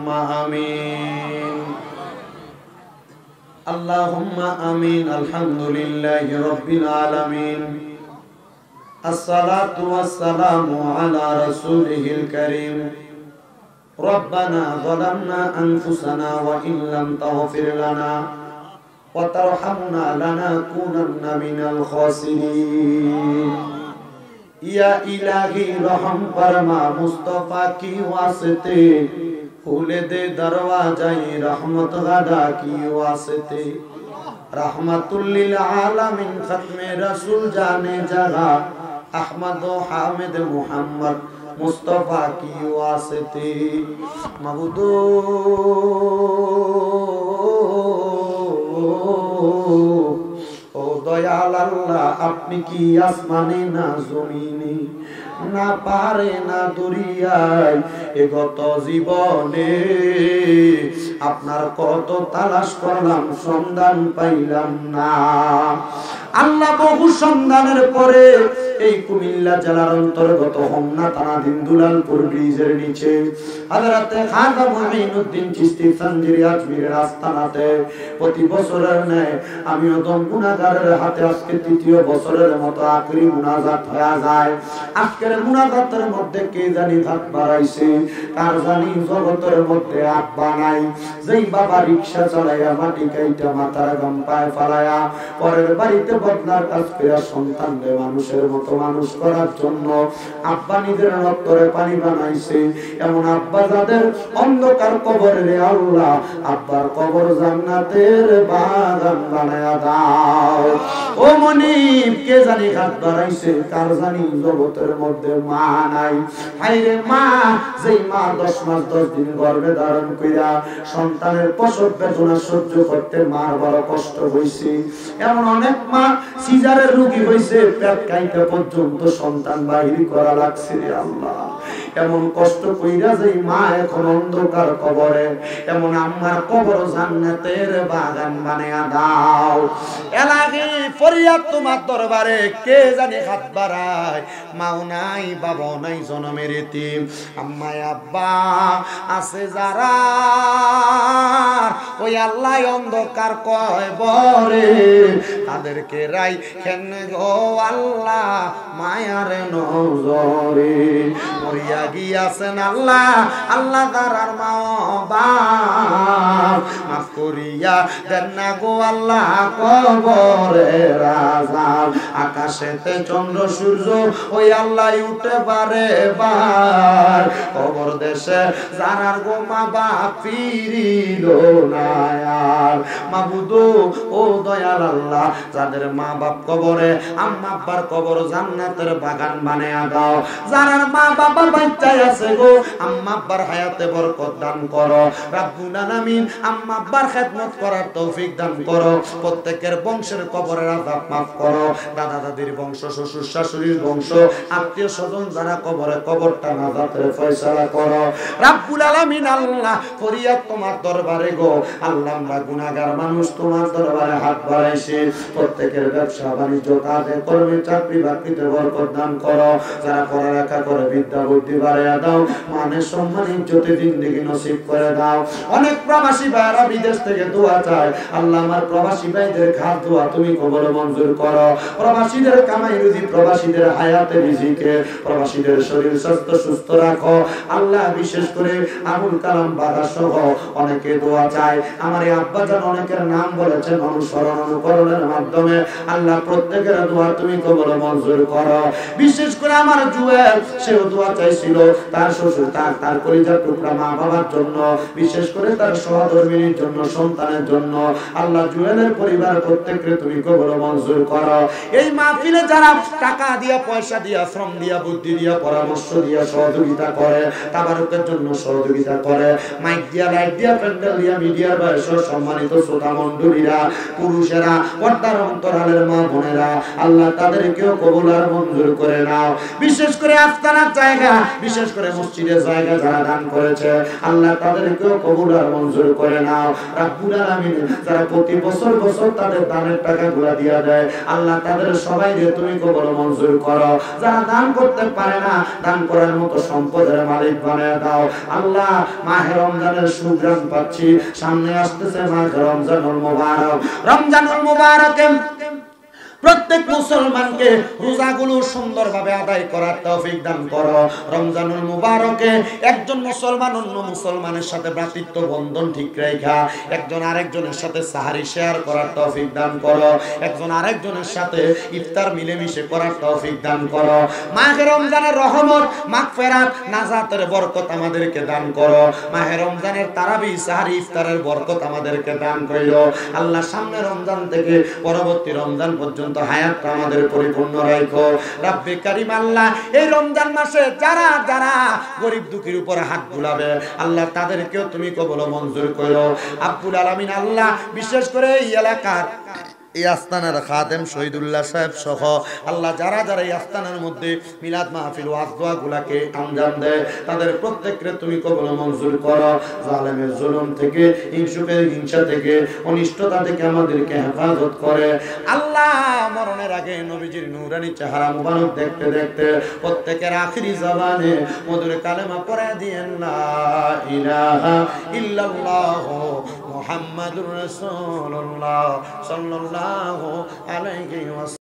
আল্লাহুম্মা আমিন আল্লাহুম্মা আমিন আলহামদুলিল্লাহি রাব্বিল আলামিন আসসালাতু ওয়াসসালামু আলা রাসূলিহিল কারীম রব্বানা যালামনা আনফুসানা ওয়া ইল্লাম তাগফির লানা ওয়া তারহামনা লানাকুনান্না মিনাল খাসিরিন या इलाही रहम फरमा मुस्तफा की वास्ते खुले दे दरवाजा रहमत गदा की वास्ते रहमतुल लिल आलमीन खत्मे रसूल जाने जगह अहमद व हामिद मुहम्मद मुस्तफा की वास्ते मबूदो ও দয়াল আল্লাহ আপনি কি আসমানে না জমিনে না পারে না দরিয়ায় এ গত জীবনে আপনার কত তালাশ করলাম সন্ধান পাইলাম না আল্লাহ বহু সন্ধানের পরে এই কুমিল্লা জেলার অন্তর্গত হোমনা থানাধীন দুলালপুর ব্রিজের নিচে হযরতে খাজা মুঈনুদ্দিন চিশতি সঞ্জিরি আজমিরের আস্তানাতে প্রতি বছরের ন্যায় আমিও দম গুনাহগারের হাতে আজকে তৃতীয় বছরের মতো আখরি মুনাজাত হয়ে যায়। আজকের মুনাজাতের মধ্যে কে জানি হাত বাড়াইছে, কার জানি জগতের মধ্যে আব্বা নাই, যেই বাবা রিকশা চালাইয়া মাটি কাইটা মাথার গাম পায়ে ফালাইয়া পরের বাড়িতে বদনার কাজ করে সন্তানদের মানুষের মতো মানুষ করার জন্য আব্বা নিজের রক্তরে পানি বানাইছে, এমন আব্বা যাদের অন্ধকার কবরে রে আল্লাহ আব্বার কবর জান্নাতের বাগান বানায়া দাও। ও মনিব কে জানি হাত বাড়াইছে, কার জানি জগতের মধ্যে মা নাই, হায়রে মা যেই মা 10 মাস 10 দিন গর্ভে ধারণ কইরা সন্তানের প্রসব বেদনা সহ্য করতে মার বড় কষ্ট হইছে, এমন অনেক মা সিজারের রোগী হইছে, পেট কাইতে পর্যন্ত সন্তান বাহির করা লাগছে রে আল্লাহ। এমন কষ্ট কইরা যেই মা এখন অন্ধকার কবরে, এমন আম্মার কবর জান্নাতের বাগান বানায়া দাও। এলাহি ফরিয়াদ তোমার দরবারে, কে জানি হাত বাড়ায়, মাও নাই বাবা নাই জনমের এতিম, আম্মা আব্বা আছে যারা, ওই আল্লাহ অন্ধকার কবরে তাদেরকে রাই কেন গো আল্লাহ মায়ার নজরে, মরিয়া গিয়াছেন আল্লাহ আল্লাহ তারার মা বাপ, মাফ করিয়া দেন না গো আল্লাহ কবরে রাজা, আকাশেতে চন্দ্র সূর্য ওই আল্লাহ উঠে পারে বার, কবর দেশে যারার গো মা বাপ ফিরিল না আর, মাবুদু ও দয়াল আল্লাহ যাদের মা বাপ কবরে, আম্মা আব্বার কবর জান্নাতের বাগান বানায়া দাও। যারার মা বাবা বাচ্চায় আছে গো, আম্মা আব্বার হায়াতে বরকত দান করো রব্বুল আলামিন, আম্মা আব্বার খেদমত করার তৌফিক দান করো, প্রত্যেকের বংশের কবরের আযাব মাফ করো, দাদা দাদির বংশ শ্বশুর শাশুড়ির বংশ আত্মীয় স্বজন যারা কবরে, কবরটা নাজাতের ফয়সালা করো রব্বুল আলামিন। আল্লাহ ফরিয়াদ তোমার দরবারে গো আল্লাহ, আমরা গুনাহগার মানুষ তোমার দরবারে হাত বাড়াইছি, প্রত্যেকের ব্যবসা বাণিজ্য কাজে কর্মে চাকরি বাকরিতে বরকত দান করো, যারা পড়ালেখা করে বিদ্যা বুদ্ধি বাড়াইয়া দাও, মানের সম্মান ইজ্জতে জিন্দেগি নসিব করে দাও। অনেক প্রবাসী ভাইরা বিদেশ থেকে দোয়া চায়, আল্লাহ আমার প্রবাসী ভাইদের খাত দোয়া তুমি কবুল মঞ্জুর করো, প্রবাসীদের কামাই রুজি, প্রবাসীদের হায়াতে রিজিকে, প্রবাসীদের শরীর স্বাস্থ্য সুস্থ রাখো আল্লাহ। বিশেষ করে আবুল কালাম বাদা সহ অনেকে দোয়া চায়, আমার এই আব্বা জান অনেকের নাম বলেছেন অনুসরণ অনুকরণের মাধ্যমে, আল্লাহ প্রত্যেকের দোয়া তুমি কবুল মঞ্জুর করো। বিশেষ করে আমার জুয়েল সেও দোয়া চাইছিল তার শ্বশুর তার কলিজার টুকরা মা বাবার জন্য, বিশেষ করে তার সহধর্মিনীর জন্য, সন্তানের জন্য, আল্লাহ জুয়েলের পরিবার প্রত্যেককে তুমি কবুল মঞ্জুর করো। এই মাহফিলে যারা টাকা দিয়া পয়সা দিয়া শ্রম দিয়া বুদ্ধি দিয়া পরামর্শ দিয়া সহযোগিতা করে, তাবারুকের জন্য সহযোগিতা করে, মাইক দিয়া লাইট দিয়া প্যান্ডেল দিয়া মিডিয়ার বয়স সম্মানিত শ্রোতা মণ্ডলীরা, পুরুষেরা, পর্দার অন্তরালের মা বোনেরা, আল্লাহ তাদেরকেও কবুল আর মঞ্জুর করে নাও। বিশেষ করে আস্তানার জায়গা, বিশেষ করে মসজিদের জায়গা যারা দান করেছে, আল্লাহ তাদেরকেও কবুল আর মঞ্জুর করে নাও। রাব্বুল আলামিন যারা প্রতি বছর বছর তাদের দানের টাকাগুলো দিয়া দেয় আল্লাহ তাদের সবাইকে তুমি কবুল মঞ্জুর করো। যারা দান করতে পারে না দান করার মতো সম্পদের মালিক বানিয়ে দাও আল্লাহ। মাহে রমজানের সুগ্রাণ পাচ্ছি, সামনে আসতেছে মাহে রমজানুল মুবারক। রমজানুল মুবারকে প্রত্যেক মুসলমানকে রোজাগুলো সুন্দরভাবে আদায় করার তৌফিক দান করো। রমজানুল মুবারকে একজন মুসলমান অন্য মুসলমানের সাথে ভ্রাতৃত্ব বন্ধন ঠিক রেখা একজন আরেকজনের সাথে সাহারি শেয়ার করার তৌফিক দান করো। একজন আরেকজনের সাথে ইফতার মিলেমিশে করার তৌফিক দান করো। মাহে রমজানের রহমত, মাগফিরাত, নাজাতের বরকত আমাদেরকে দান করো। মাহে রমজানের তারাবি, সাহারি, ইফতারের বরকত আমাদেরকে দান কইরো আল্লাহ। সামনে রমজান থেকে পরবর্তী রমজান পর্যন্ত হায়াতটা আমাদের পরিপূর্ণ রাখো রব্বে কারীম। আল্লাহ এই রমজান মাসে যারা যারা গরিব দুঃখীর উপর হাত বুলাবে আল্লাহ তাদেরকেও তুমি কবুল মঞ্জুর করো আব্বুল আলামিন। আল্লাহ বিশেষ করে এই এলাকার এই আস্তানার খাদেম শহীদুল্লাহ সাহেব সহ আল্লাহ যারা যারা এই আস্তানার মধ্যে মিলাদ মাহফিল ওয়াজ দোয়াগুলোকে আঞ্জাম দেয় তাদের প্রত্যেককে তুমি কবুল মঞ্জুর করো। জালেমের জুলুম থেকে, হিংসুকের হিংসা থেকে, অনিষ্টতা থেকে আমাদেরকে হেফাজত করে আল্লাহ। মরণের আগে নবীজির নূরানি চেহারা মুবারক দেখতে দেখতে প্রত্যেকের আখিরি জবানে মধুর কালেমা পড়ে দিয়েন লা ইলাহা ইল্লাল্লাহ মুহাম্মাদুর রাসূলুল্লাহ সাল্লাল্লাহু আলাইহি ওয়াসাল্লাম।